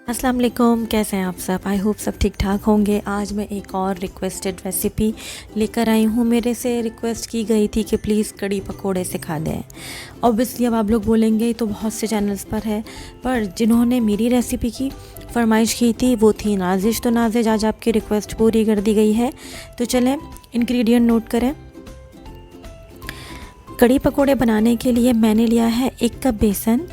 अस्सलाम वालेकुम, कैसे हैं आप सब। आई होप सब ठीक ठाक होंगे। आज मैं एक और रिक्वेस्टेड रेसिपी लेकर आई हूँ। मेरे से रिक्वेस्ट की गई थी कि प्लीज़ कड़ी पकोड़े सिखा दें। ऑब्वियसली अब आप लोग बोलेंगे तो बहुत से चैनल्स पर है, पर जिन्होंने मेरी रेसिपी की फरमाइश की थी वो थी नाजिश। तो नाजिश, आज आपकी रिक्वेस्ट पूरी कर दी गई है। तो चलें इंग्रेडिएंट नोट करें। कड़ी पकोड़े बनाने के लिए मैंने लिया है 1 कप बेसन,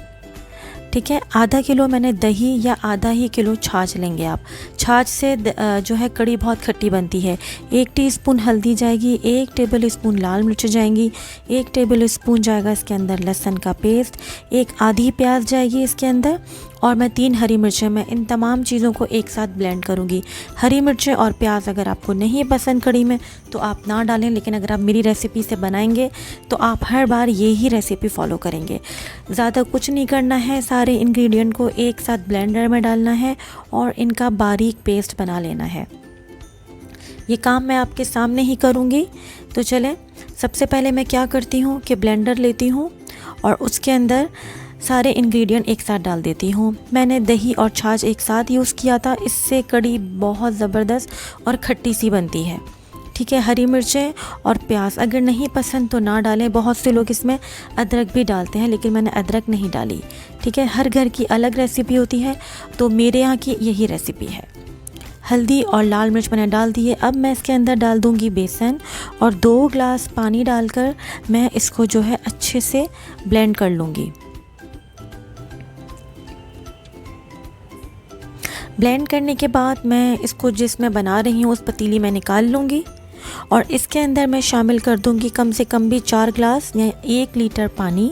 ठीक है। आधा किलो मैंने दही या आधा ही किलो छाछ लेंगे आप। छाछ से जो है कड़ी बहुत खट्टी बनती है। 1 टीस्पून हल्दी जाएगी, 1 टेबल स्पून लाल मिर्च जाएंगी, 1 टेबल स्पून जाएगा इसके अंदर लहसुन का पेस्ट, 1 आधी प्याज जाएगी इसके अंदर, और मैं 3 हरी मिर्चें। मैं इन तमाम चीज़ों को एक साथ ब्लेंड करूँगी। हरी मिर्चें और प्याज अगर आपको नहीं पसंद कड़ी में तो आप ना डालें, लेकिन अगर आप मेरी रेसिपी से बनाएंगे तो आप हर बार यही रेसिपी फॉलो करेंगे। ज़्यादा कुछ नहीं करना है, सारे इंग्रेडिएंट को एक साथ ब्लेंडर में डालना है और इनका बारीक पेस्ट बना लेना है। ये काम मैं आपके सामने ही करूँगी। तो चलें, सबसे पहले मैं क्या करती हूँ कि ब्लेंडर लेती हूँ और उसके अंदर सारे इंग्रेडिएंट एक साथ डाल देती हूँ। मैंने दही और छाछ एक साथ यूज़ किया था, इससे कड़ी बहुत ज़बरदस्त और खट्टी सी बनती है, ठीक है। हरी मिर्चें और प्याज अगर नहीं पसंद तो ना डालें। बहुत से लोग इसमें अदरक भी डालते हैं, लेकिन मैंने अदरक नहीं डाली, ठीक है। हर घर की अलग रेसिपी होती है, तो मेरे यहाँ की यही रेसिपी है। हल्दी और लाल मिर्च मैंने डाल दी है। अब मैं इसके अंदर डाल दूँगी बेसन और 2 ग्लास पानी डालकर मैं इसको जो है अच्छे से ब्लेंड कर लूँगी। ब्लेंड करने के बाद मैं इसको जिसमें बना रही हूँ उस पतीली में निकाल लूँगी और इसके अंदर मैं शामिल कर दूँगी कम से कम भी 4 ग्लास या 1 लीटर पानी,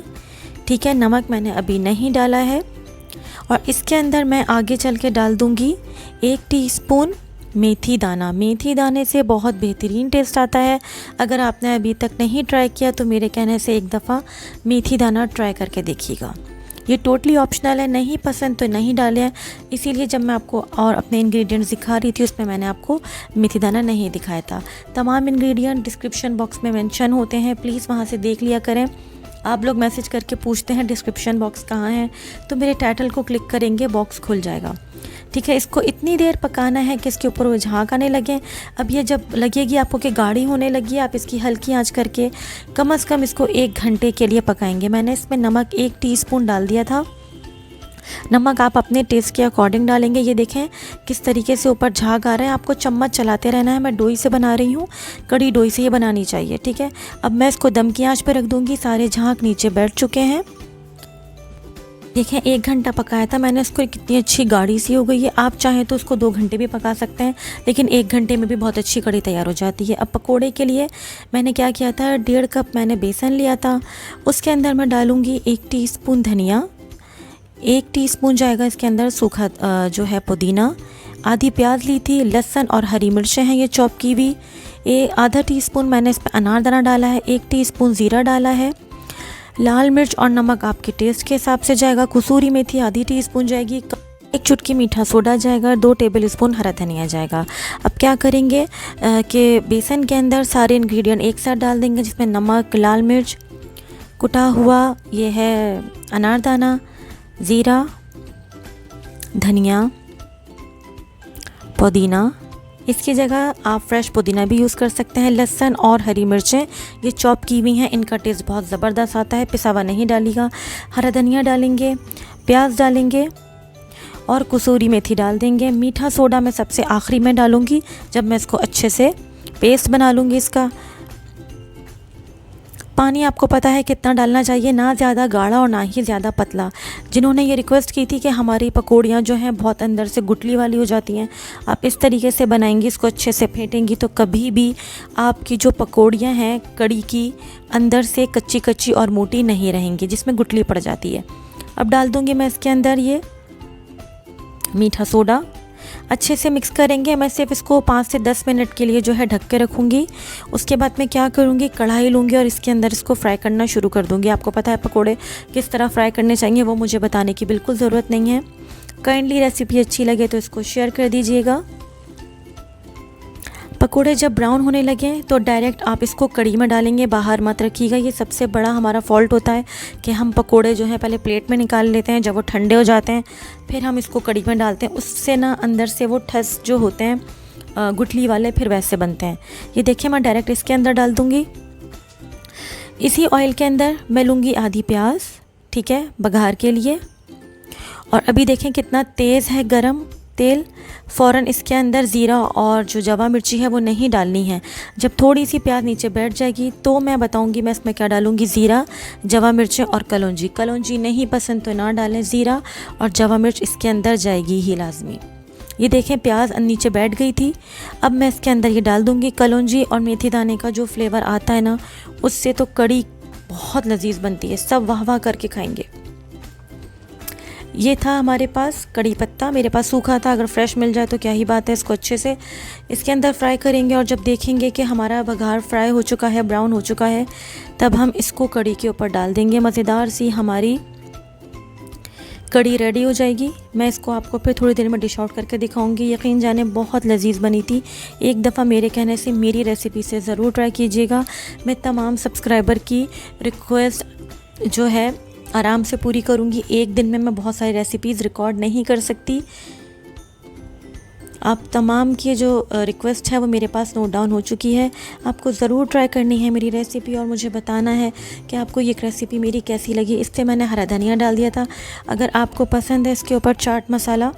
ठीक है। नमक मैंने अभी नहीं डाला है। और इसके अंदर मैं आगे चल के डाल दूँगी 1 टीस्पून मेथी दाना। मेथी दाने से बहुत बेहतरीन टेस्ट आता है। अगर आपने अभी तक नहीं ट्राई किया तो मेरे कहने से एक दफ़ा मेथी दाना ट्राई करके देखिएगा। ये टोटली ऑप्शनल है, नहीं पसंद तो नहीं डालें। इसीलिए जब मैं आपको और अपने इंग्रेडिएंट्स दिखा रही थी उसमें मैंने आपको मेथी दाना नहीं दिखाया था। तमाम इंग्रेडिएंट डिस्क्रिप्शन बॉक्स में मेंशन होते हैं, प्लीज़ वहाँ से देख लिया करें। आप लोग मैसेज करके पूछते हैं डिस्क्रिप्शन बॉक्स कहाँ है, तो मेरे टाइटल को क्लिक करेंगे, बॉक्स खुल जाएगा, ठीक है। इसको इतनी देर पकाना है कि इसके ऊपर वो झाग आने लगे। अब ये जब लगेगी आपको कि गाढ़ी होने लगी, आप इसकी हल्की आंच करके कम से कम इसको 1 घंटे के लिए पकाएंगे। मैंने इसमें नमक 1 टीस्पून डाल दिया था। नमक आप अपने टेस्ट के अकॉर्डिंग डालेंगे। ये देखें किस तरीके से ऊपर झाग आ रहा है, आपको चम्मच चलाते रहना है। मैं डोई से बना रही हूँ, कड़ी डोई से ये बनानी चाहिए, ठीक है। अब मैं इसको दम की आंच पर रख दूँगी। सारे झाग नीचे बैठ चुके हैं। देखें 1 घंटा पकाया था मैंने इसको, कितनी अच्छी गाढ़ी सी हो गई है। आप चाहें तो उसको 2 घंटे भी पका सकते हैं, लेकिन 1 घंटे में भी बहुत अच्छी कड़ी तैयार हो जाती है। अब पकोड़े के लिए मैंने क्या किया था, 1.5 कप मैंने बेसन लिया था। उसके अंदर मैं डालूँगी 1 टीस्पून धनिया, 1 टीस्पून जाएगा इसके अंदर सूखा जो है पुदीना, आधी प्याज ली थी, लहसुन और हरी मिर्चें हैं ये चॉप की हुई, आधा टीस्पून मैंने इस पर अनारदाना डाला है, 1 टीस्पून ज़ीरा डाला है। लाल मिर्च और नमक आपके टेस्ट के हिसाब से जाएगा। कसूरी मेथी आधी टीस्पून जाएगी, 1 चुटकी मीठा सोडा जाएगा, 2 टेबल स्पून हरा धनिया जाएगा। अब क्या करेंगे कि बेसन के अंदर सारे इंग्रेडिएंट एक साथ डाल देंगे, जिसमें नमक, लाल मिर्च, कुटा हुआ ये है अनारदाना, ज़ीरा, धनिया, पुदीना। इसकी जगह आप फ्रेश पुदीना भी यूज़ कर सकते हैं। लहसुन और हरी मिर्चें ये चॉप की हुई हैं, इनका टेस्ट बहुत ज़बरदस्त आता है, पिसा हुआ नहीं डालिएगा। हरा धनिया डालेंगे, प्याज डालेंगे और कसूरी मेथी डाल देंगे। मीठा सोडा मैं सबसे आखिरी में डालूँगी जब मैं इसको अच्छे से पेस्ट बना लूँगी इसका। पानी आपको पता है कितना डालना चाहिए, ना ज़्यादा गाढ़ा और ना ही ज़्यादा पतला। जिन्होंने ये रिक्वेस्ट की थी कि हमारी पकौड़ियाँ जो हैं बहुत अंदर से गुठली वाली हो जाती हैं, आप इस तरीके से बनाएंगी, इसको अच्छे से फेंटेंगी तो कभी भी आपकी जो पकौड़ियाँ हैं कड़ी की अंदर से कच्ची कच्ची और मोटी नहीं रहेंगी, जिसमें गुठली पड़ जाती है। अब डाल दूँगी मैं इसके अंदर ये मीठा सोडा, अच्छे से मिक्स करेंगे। मैं सिर्फ इसको 5 से 10 मिनट के लिए जो है ढक के रखूँगी। उसके बाद मैं क्या करूँगी, कढ़ाई लूँगी और इसके अंदर इसको फ्राई करना शुरू कर दूँगी। आपको पता है पकोड़े किस तरह फ्राई करने चाहिए, वो मुझे बताने की बिल्कुल ज़रूरत नहीं है। काइंडली रेसिपी अच्छी लगे तो इसको शेयर कर दीजिएगा। पकोड़े जब ब्राउन होने लगे तो डायरेक्ट आप इसको कढ़ी में डालेंगे, बाहर मत रखिएगा। ये सबसे बड़ा हमारा फॉल्ट होता है कि हम पकोड़े जो है पहले प्लेट में निकाल लेते हैं, जब वो ठंडे हो जाते हैं फिर हम इसको कढ़ी में डालते हैं। उससे ना अंदर से वो ठस जो होते हैं गुठली वाले फिर वैसे बनते हैं। ये देखिए मैं डायरेक्ट इसके अंदर डाल दूँगी। इसी ऑयल के अंदर मैं लूँगी आधी प्याज, ठीक है, बघार के लिए। और अभी देखें कितना तेज़ है गरम तेल। फ़ौरन इसके अंदर ज़ीरा और जो जवा मिर्ची है वो नहीं डालनी है। जब थोड़ी सी प्याज नीचे बैठ जाएगी तो मैं बताऊंगी मैं इसमें क्या डालूंगी। ज़ीरा, जवा मिर्चें और कलौंजी। कलौंजी नहीं पसंद तो ना डालें, ज़ीरा और जवा मिर्च इसके अंदर जाएगी ही लाजमी। ये देखें प्याज नीचे बैठ गई थी। अब मैं इसके अंदर ये डाल दूँगी। कलौंजी और मेथी दाने का जो फ्लेवर आता है ना, उससे तो कड़ी बहुत लजीज बनती है, सब वाह वाह करके खाएंगे। ये था हमारे पास कड़ी पत्ता, मेरे पास सूखा था, अगर फ्रेश मिल जाए तो क्या ही बात है। इसको अच्छे से इसके अंदर फ्राई करेंगे और जब देखेंगे कि हमारा बघार फ्राई हो चुका है, ब्राउन हो चुका है, तब हम इसको कड़ी के ऊपर डाल देंगे। मज़ेदार सी हमारी कड़ी रेडी हो जाएगी। मैं इसको आपको फिर थोड़ी देर में डिश आउट करके दिखाऊंगी। यकीन जाने बहुत लजीज बनी थी। एक दफ़ा मेरे कहने से मेरी रेसिपी से ज़रूर ट्राई कीजिएगा। मैं तमाम सब्सक्राइबर की रिक्वेस्ट जो है आराम से पूरी करूंगी। एक दिन में मैं बहुत सारी रेसिपीज़ रिकॉर्ड नहीं कर सकती। आप तमाम की जो रिक्वेस्ट है वो मेरे पास नोट डाउन हो चुकी है। आपको ज़रूर ट्राई करनी है मेरी रेसिपी और मुझे बताना है कि आपको ये रेसिपी मेरी कैसी लगी। इससे मैंने हरा धनिया डाल दिया था। अगर आपको पसंद है इसके ऊपर चाट मसाला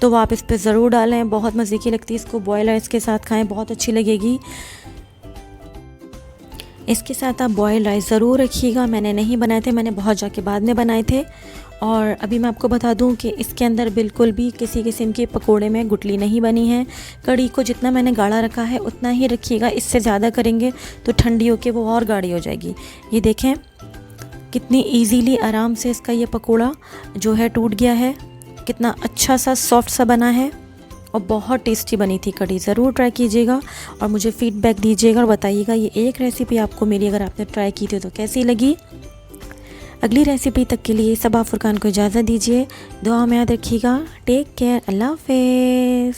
तो वो आप इस पर ज़रूर डालें, बहुत मज़े की लगती है। इसको बॉयल राइस के साथ खाएँ, बहुत अच्छी लगेगी। इसके साथ आप बॉयल राइस ज़रूर रखिएगा। मैंने नहीं बनाए थे, मैंने बहुत जाके बाद में बनाए थे। और अभी मैं आपको बता दूं कि इसके अंदर बिल्कुल भी किसी किस्म के पकोड़े में गुठली नहीं बनी है। कड़ी को जितना मैंने गाढ़ा रखा है उतना ही रखिएगा, इससे ज़्यादा करेंगे तो ठंडी होकर वो और गाढ़ी हो जाएगी। ये देखें कितनी ईजीली आराम से इसका ये पकोड़ा जो है टूट गया है, कितना अच्छा सा सॉफ्ट सा बना है और बहुत टेस्टी बनी थी कड़ी। ज़रूर ट्राई कीजिएगा और मुझे फ़ीडबैक दीजिएगा और बताइएगा ये एक रेसिपी आपको मेरी, अगर आपने ट्राई की थी तो कैसी लगी। अगली रेसिपी तक के लिए सबा फुरकान को इजाज़त दीजिए। दुआ में याद रखिएगा। टेक केयर, अल्लाह हाफ़िज़।